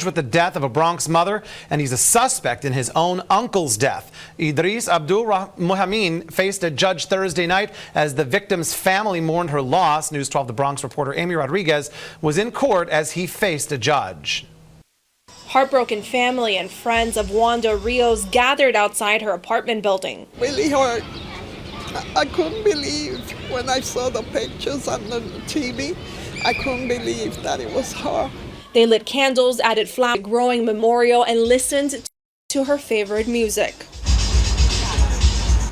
charged with the death of a Bronx mother, and he's a suspect in his own uncle's death. Idris Abdul Mohamed faced a judge Thursday night as the victim's family mourned her loss. News 12 The Bronx reporter Amy Rodriguez was in court as he faced a judge. Heartbroken family and friends of Wanda Rios gathered outside her apartment building. Really hurt. I couldn't believe when I saw the pictures on the TV. I couldn't believe that it was her. They lit candles, added flowers, a growing memorial, and listened to her favorite music.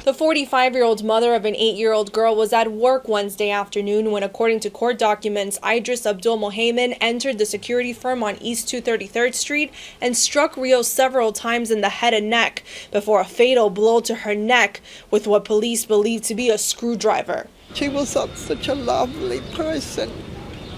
The 45-year-old mother of an 8-year-old girl was at work Wednesday afternoon when, according to court documents, Idris Abdul Mohamed entered the security firm on East 233rd Street and struck Rios several times in the head and neck before a fatal blow to her neck with what police believe to be a screwdriver. She was such a lovely person.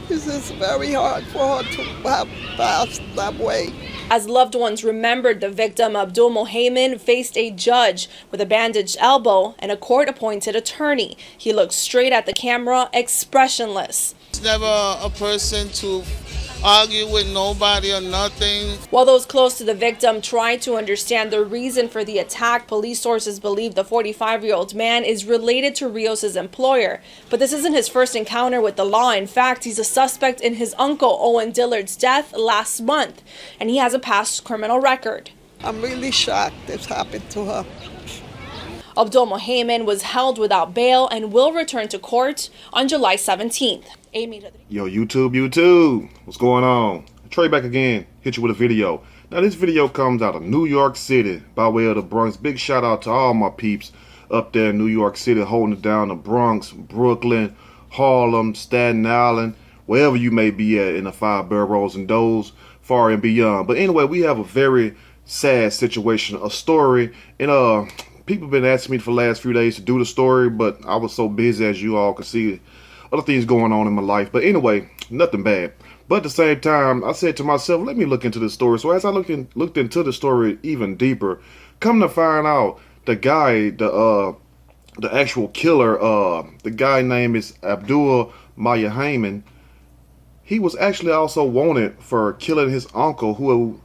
This is very hard for her to have passed that way. As loved ones remembered the victim, Abdul Mohamed faced a judge with a bandaged elbow and a court-appointed attorney. He looked straight at the camera, expressionless. It's never a person to argue with nobody or nothing. While those close to the victim tried to understand the reason for the attack, police sources believe the 45-year-old man is related to Rios' employer. But this isn't his first encounter with the law. In fact, he's a suspect in his uncle Owen Dillard's death last month, and he has a past criminal record. I'm really shocked this happened to her. Abdul Mohamed was held without bail and will return to court on July 17th. Yo, YouTube, what's going on? Trey back again, hit you with a video. Now this video comes out of New York City by way of the Bronx. Big shout out to all my peeps up there in New York City holding it down, the Bronx, Brooklyn, Harlem, Staten Island, wherever you may be at in the 5 boroughs and those far and beyond. But anyway, we have a very sad situation, a story, and people have been asking me for the last few days to do the story, but I was so busy, as you all can see, other things going on in my life. But anyway, nothing bad. But at the same time, I said to myself, let me look into this story. So as I looked into the story even deeper, come to find out the guy, the actual killer, the guy name is Abdul Mohamed. He was actually also wanted for killing his uncle, who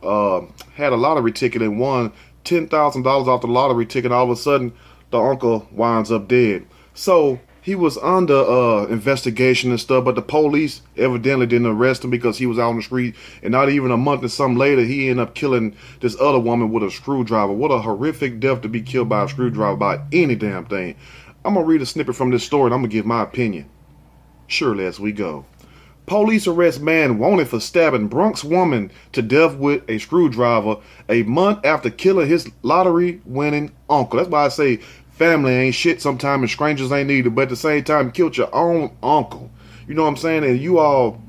had a lottery ticket and won $10,000 off the lottery ticket. All of a sudden, the uncle winds up dead. So he was under investigation and stuff, but the police evidently didn't arrest him because he was out on the street. And not even a month and something later, he ended up killing this other woman with a screwdriver. What a horrific death to be killed by a screwdriver, by any damn thing. I'm going to read a snippet from this story and I'm going to give my opinion. Surely as we go. Police arrest man wanted for stabbing Bronx woman to death with a screwdriver a month after killing his lottery-winning uncle. That's why I say family ain't shit sometimes and strangers ain't needed, but at the same time, killed your own uncle. You know what I'm saying? And you all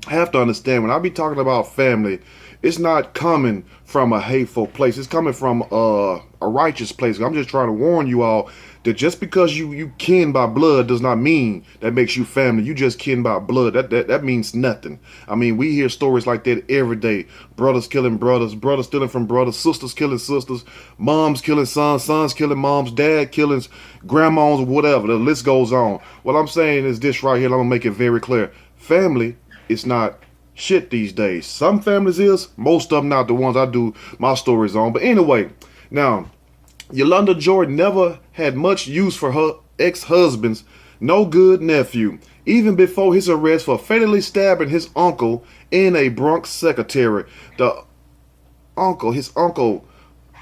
have to understand, when I be talking about family, it's not coming from a hateful place. It's coming from a righteous place. I'm just trying to warn you all that just because you kin by blood does not mean that makes you family. You just kin by blood. That means nothing. I mean, we hear stories like that every day. Brothers killing brothers, brothers stealing from brothers, sisters killing sisters, moms killing sons, sons killing moms, dad killing grandmas, whatever. The list goes on. What I'm saying is this right here, and I'm going to make it very clear. Family is not shit these days. Some families is, most of them not, the ones I do my stories on. But anyway, now, Yolanda Jordan never had much use for her ex-husband's no good nephew, even before his arrest for fatally stabbing his uncle in a Bronx secretary. His uncle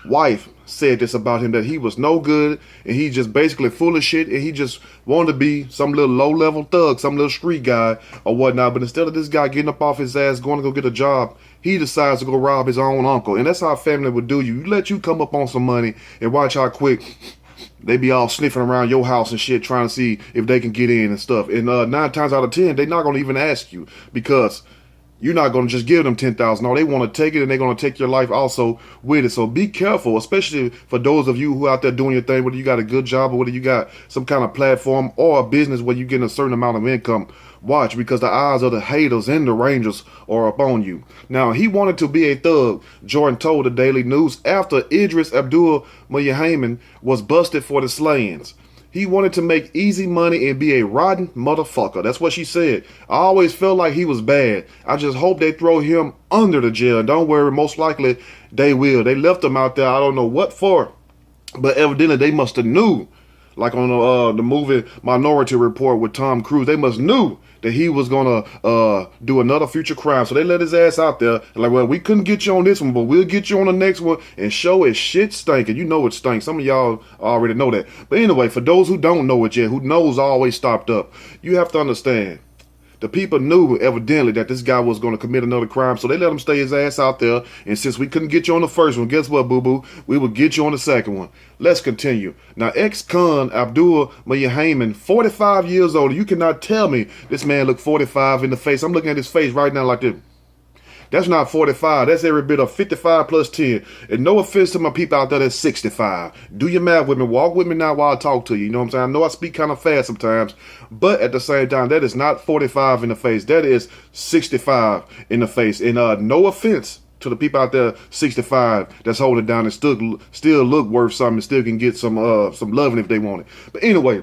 wife said this about him, that he was no good and he just basically full of shit and he just wanted to be some little low-level thug, some little street guy or whatnot. But instead of this guy getting up off his ass, going to go get a job, he decides to go rob his own uncle. And that's how family would do you. You let you come up on some money and watch how quick they be all sniffing around your house and shit, trying to see if they can get in and stuff. And 9 times out of 10, they're not going to even ask you, because you're not going to just give them $10,000. No, they want to take it and they're going to take your life also with it. So be careful, especially for those of you who are out there doing your thing, whether you got a good job or whether you got some kind of platform or a business where you're getting a certain amount of income. Watch, because the eyes of the haters and the rangers are upon you. Now, he wanted to be a thug, Jordan told the Daily News after Idris Abdul Mohamed was busted for the slayings. He wanted to make easy money and be a rotten motherfucker. That's what she said. I always felt like he was bad. I just hope they throw him under the jail. Don't worry, most likely they will. They left him out there, I don't know what for, but evidently they must have knew. Like on the movie Minority Report with Tom Cruise, they must knew that he was gonna do another future crime. So they let his ass out there. And like, well, we couldn't get you on this one, but we'll get you on the next one and show it shit stinking. You know it stinks. Some of y'all already know that. But anyway, for those who don't know it yet, who knows always stopped up, you have to understand. The people knew evidently that this guy was going to commit another crime, so they let him stay his ass out there. And since we couldn't get you on the first one, guess what, boo-boo? We will get you on the second one. Let's continue. Now, ex-con Abdul Muhammad, 45 years old. You cannot tell me this man looked 45 in the face. I'm looking at his face right now like this. That's not 45. That's every bit of 55 plus 10. And no offense to my people out there that's 65. Do your math with me. Walk with me now while I talk to you. You know what I'm saying? I know I speak kind of fast sometimes. But at the same time, that is not 45 in the face. That is 65 in the face. And no offense to the people out there 65 that's holding it down and still look worth something and still can get some loving if they want it. But anyway,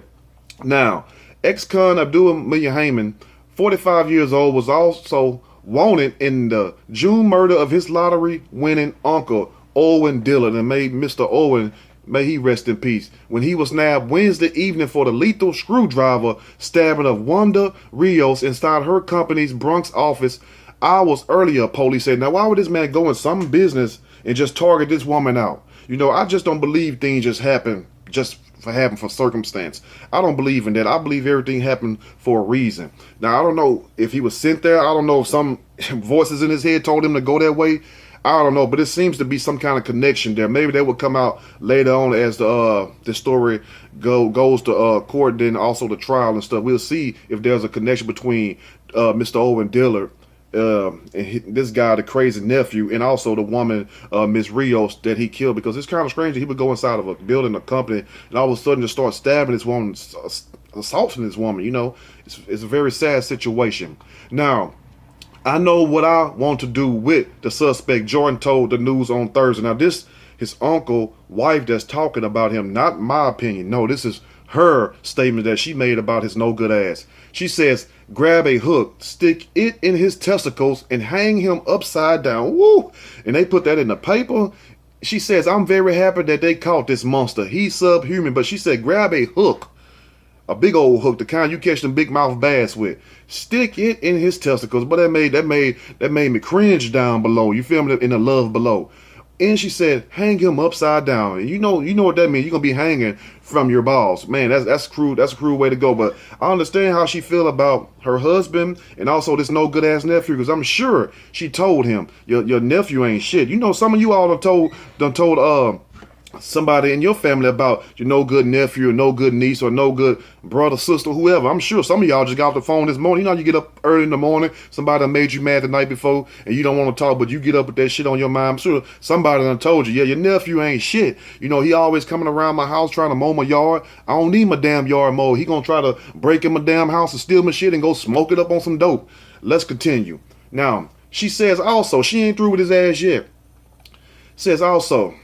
now, ex-con Abdul Muhammad, 45 years old, was also wanted in the June murder of his lottery-winning uncle, Owen Dillard, and made Mr. Owen, may he rest in peace, when he was nabbed Wednesday evening for the lethal screwdriver stabbing of Wanda Rios inside her company's Bronx office hours earlier, police said. Now, why would this man go in some business and just target this woman out? You know, I just don't believe things just happen for circumstance. I don't believe in that. I believe everything happened for a reason. Now, I don't know if he was sent there. I don't know if some voices in his head told him to go that way. I don't know, but it seems to be some kind of connection there. Maybe that will come out later on as the story goes to court, then also the trial and stuff. We'll see if there's a connection between Mr. Owen Dillard and this guy, the crazy nephew, and also the woman, Miss Rios, that he killed. Because it's kind of strange that he would go inside of a building, a company, and all of a sudden just start stabbing this woman, assaulting this woman. You know, it's a very sad situation. Now, I know what I want to do with the suspect. Jordan told the news on Thursday. Now, this his uncle, wife that's talking about him, not my opinion. No, this is her statement that she made about his no good ass. She says, grab a hook, stick it in his testicles, and hang him upside down. Woo! And they put that in the paper. She says, I'm very happy that they caught this monster. He's subhuman. But she said, grab a hook, a big old hook, the kind you catch them big mouth bass with. Stick it in his testicles. But that made me cringe down below. You feel me? In the love below. And she said, hang him upside down. And you know what that means. You're gonna be hanging from your balls. Man, that's cruel. That's a cruel way to go. But I understand how she feel about her husband and also this no good ass nephew, because I'm sure she told him, your nephew ain't shit. You know, some of you all have told somebody in your family about your no good nephew or no good niece or no good brother, sister, whoever. I'm sure some of y'all just got off the phone this morning. You know, you get up early in the morning, somebody done made you mad the night before, and you don't want to talk, but you get up with that shit on your mind. I'm sure somebody done told you, yeah, your nephew ain't shit. You know, he always coming around my house trying to mow my yard. I don't need my damn yard mowed. He gonna try to break in my damn house and steal my shit and go smoke it up on some dope. Let's continue. Now, she says also, she ain't through with his ass yet. Says also,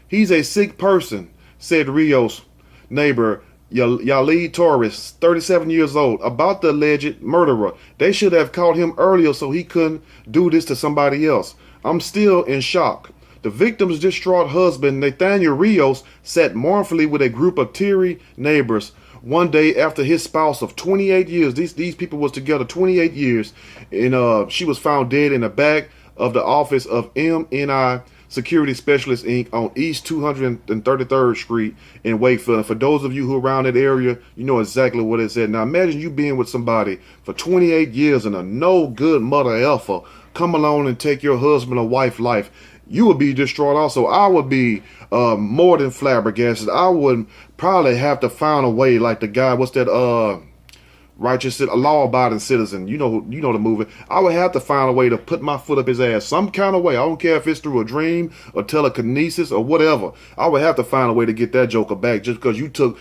he's a sick person, said Rios' neighbor, Yalid Torres, 37 years old, about the alleged murderer. They should have caught him earlier so he couldn't do this to somebody else. I'm still in shock. The victim's distraught husband, Nathaniel Rios, sat mournfully with a group of teary neighbors one day after his spouse of 28 years, these people was together 28 years, and she was found dead in the back of the office of MNI Security Specialist Inc. on East 233rd Street in Wakefield. And for those of you who are around that area, you know exactly what it said. Now imagine you being with somebody for 28 years and a no good mother effer come along and take your husband or wife life. You would be distraught also. I would be more than flabbergasted. I would probably have to find a way, like the guy, what's that, righteous, a law-abiding citizen. You know the movie. I would have to find a way to put my foot up his ass some kind of way. I don't care if it's through a dream or telekinesis or whatever. I would have to find a way to get that joker back, just because you took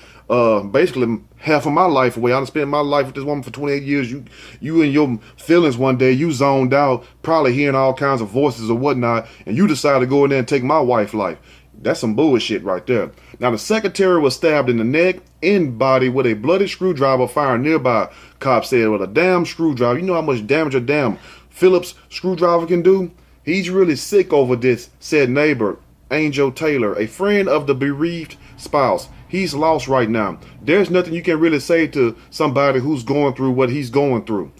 basically half of my life away. I done spent my life with this woman for 28 years. You and your feelings one day, you zoned out, probably hearing all kinds of voices or whatnot, and you decided to go in there and take my wife's life. That's some bullshit right there. Now, the secretary was stabbed in the neck and body with a bloody screwdriver fired nearby, cops said, with a damn screwdriver. You know how much damage a damn Phillips screwdriver can do? He's really sick over this, said neighbor Angel Taylor, a friend of the bereaved spouse. He's lost right now. There's nothing you can really say to somebody who's going through what he's going through.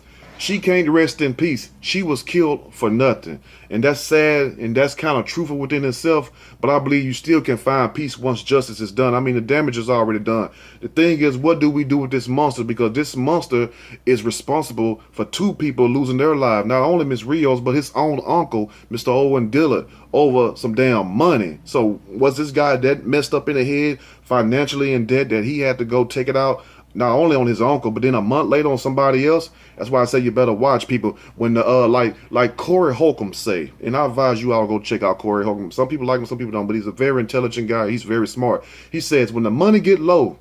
She can't rest in peace. She was killed for nothing. And that's sad, and that's kind of truthful within itself, but I believe you still can find peace once justice is done. I mean, the damage is already done. The thing is, what do we do with this monster? Because this monster is responsible for 2 people losing their lives. Not only Miss Rios, but his own uncle, Mr. Owen Dillard, over some damn money. So was this guy that messed up in the head, financially in debt, that he had to go take it out not only on his uncle, but then a month later on somebody else? That's why I say you better watch people when the like Corey Holcomb say, and I advise you all to go check out Corey Holcomb. Some people like him, some people don't, but he's a very intelligent guy. He's very smart. He says when the money get low,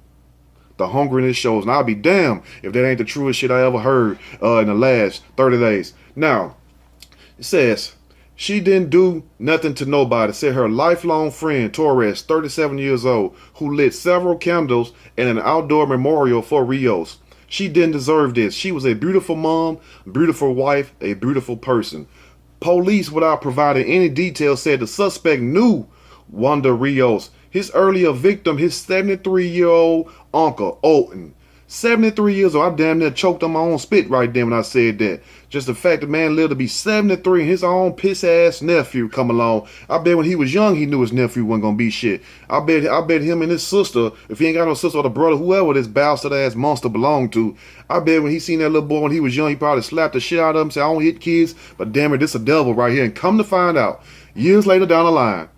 the hungriness shows. And I'll be damned if that ain't the truest shit I ever heard in the last 30 days. Now, it says she didn't do nothing to nobody, said her lifelong friend, Torres, 37 years old, who lit several candles in an outdoor memorial for Rios. She didn't deserve this. She was a beautiful mom, beautiful wife, a beautiful person. Police, without providing any details, said the suspect knew Wanda Rios, his earlier victim, his 73-year-old uncle, Olton. 73 years old. I damn near choked on my own spit right there when I said that. Just the fact the man lived to be 73 and his own piss-ass nephew come along. I bet when he was young, he knew his nephew wasn't going to be shit. I bet him and his sister, if he ain't got no sister or the brother, whoever this bastard-ass monster belonged to, I bet when he seen that little boy when he was young, he probably slapped the shit out of him, said, I don't hit kids, but damn it, this a devil right here. And come to find out, years later down the line,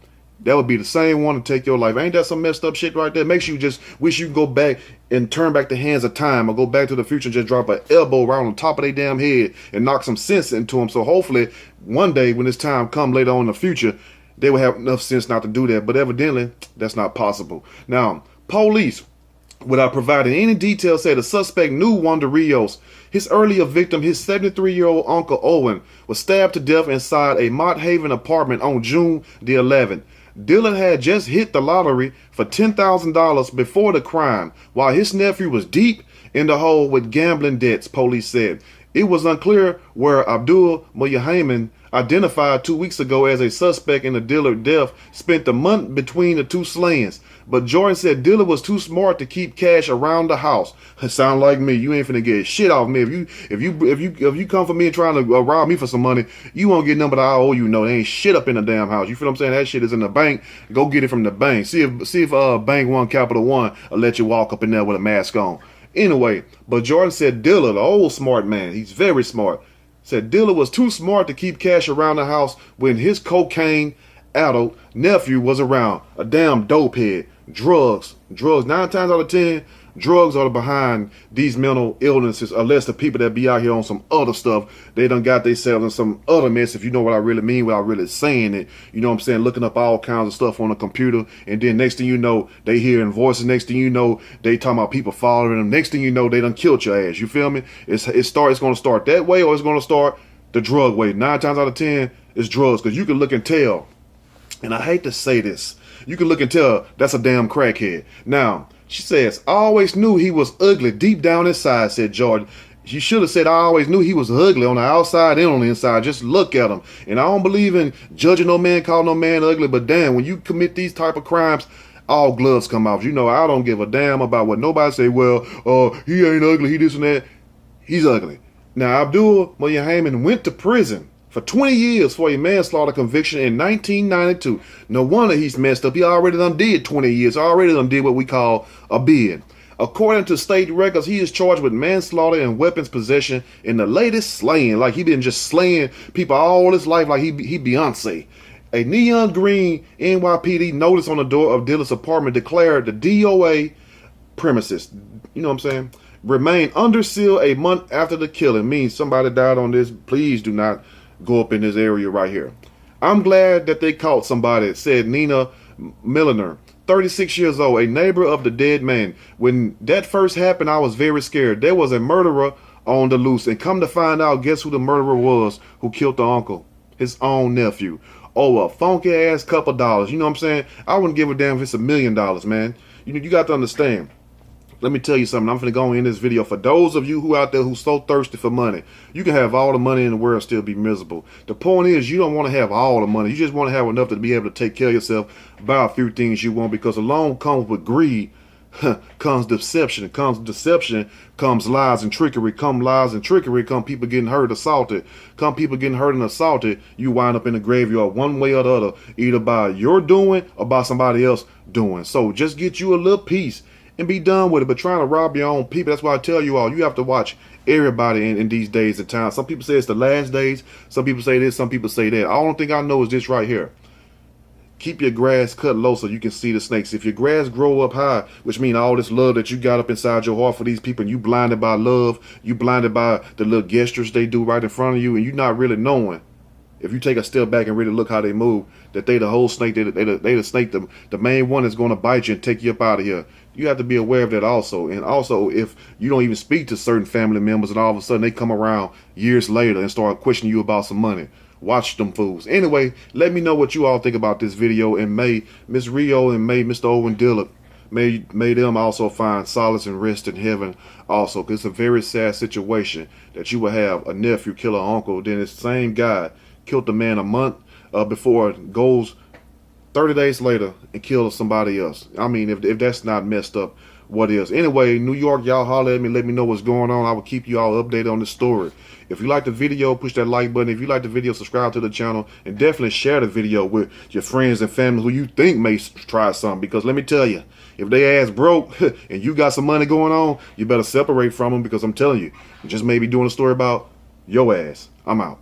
that would be the same one to take your life. Ain't that some messed up shit right there? Makes you just wish you could go back and turn back the hands of time or go back to the future and just drop an elbow right on top of their damn head and knock some sense into them. So hopefully one day when this time come later on in the future, they will have enough sense not to do that. But evidently, that's not possible. Now, police, without providing any details, said the suspect knew Wanda Rios. His earlier victim, his 73-year-old uncle Owen, was stabbed to death inside a Mott Haven apartment on June the 11th. Dillon had just hit the lottery for $10,000 before the crime, while his nephew was deep in the hole with gambling debts, police said. It was unclear where Abdul Muhammad, identified 2 weeks ago as a suspect in the Dillard death, spent the month between the two slayings. But Jordan said Dillard was too smart to keep cash around the house. It sound like me. You ain't finna get shit off me. If you come for me and trying to rob me for some money, you won't get nothing but I owe you. No, there ain't shit up in the damn house. You feel what I'm saying? That shit is in the bank. Go get it from the bank. See if Bank One, Capital One will let you walk up in there with a mask on. Anyway, but Jordan said Dillard, the old smart man, he's very smart, said Dillard was too smart to keep cash around the house when his cocaine-addled nephew was around. A damn dope head. Drugs. 9 times out of 10, drugs are behind these mental illnesses, unless the people that be out here on some other stuff, they done got themselves in some other mess, if you know what I really mean, without really saying it. You know what I'm saying? Looking up all kinds of stuff on the computer, and then next thing you know, they hearing voices. Next thing you know, they talking about people following them. Next thing you know, they done killed your ass. You feel me? It's going to start that way, or it's going to start the drug way. 9 times out of 10, it's drugs, because you can look and tell. And I hate to say this, you can look and tell that's a damn crackhead. Now, she says, I always knew he was ugly deep down inside, said Jordan. She should have said, I always knew he was ugly on the outside and on the inside. Just look at him. And I don't believe in judging no man, calling no man ugly, but damn, when you commit these type of crimes, all gloves come off. You know, I don't give a damn about what nobody say, well, he ain't ugly, he this and that. He's ugly. Now, Abdul Muhammad went to prison for 20 years for a manslaughter conviction in 1992. No wonder he's messed up. He already done did 20 years. Already done did what we call a bid. According to state records, he is charged with manslaughter and weapons possession in the latest slaying. Like he been just slaying people all his life like he Beyonce. A neon green NYPD notice on the door of Dillard's apartment declared the DOA premises, you know what I'm saying, remain under seal a month after the killing. Means somebody died on this. Please do not go up in this area right here. I'm glad that they caught somebody, said Nina Milliner, 36 years old, a neighbor of the dead man. When that first happened, I was very scared. There was a murderer on the loose, and come to find out, guess who the murderer was who killed the uncle? His own nephew. over a funky ass couple dollars. You know what I'm saying? I wouldn't give a damn if it's $1 million, man. You got to understand. Let me tell you something. I'm finna go in this video. For those of you who out there who's so thirsty for money, you can have all the money in the world and still be miserable. The point is, you don't want to have all the money. You just want to have enough to be able to take care of yourself, buy a few things you want, because along comes with greed, comes deception. Comes lies and trickery. Come lies and trickery. Come people getting hurt, assaulted. Come people getting hurt and assaulted. You wind up in the graveyard one way or the other, either by your doing or by somebody else doing. So just get you a little piece and be done with it. But trying to rob your own people, that's why I tell you all, you have to watch everybody in these days and times. Some people say it's the last days. Some people say this. Some people say that. All the thing I know is this right here. Keep your grass cut low so you can see the snakes. If your grass grow up high, which means all this love that you got up inside your heart for these people, and you blinded by love, you blinded by the little gestures they do right in front of you, and you not really knowing. If you take a step back and really look how they move, that they the whole snake, they the snake, the main one is going to bite you and take you up out of here. You have to be aware of that also. And also, if you don't even speak to certain family members and all of a sudden they come around years later and start questioning you about some money, watch them fools. Anyway, let me know what you all think about this video, and may Miss Rio and may Mr. Owen Dillard, may them also find solace and rest in heaven also, because it's a very sad situation that you will have a nephew kill an uncle, then this same guy killed the man a month before, goes 30 days later and kills somebody else. I mean, if that's not messed up, what is? Anyway, New York, y'all holler at me. Let me know what's going on. I will keep you all updated on this story. If you like the video, push that like button. If you like the video, subscribe to the channel. And definitely share the video with your friends and family who you think may try something. Because let me tell you, if they ass broke and you got some money going on, you better separate from them, because I'm telling you, just maybe doing a story about your ass. I'm out.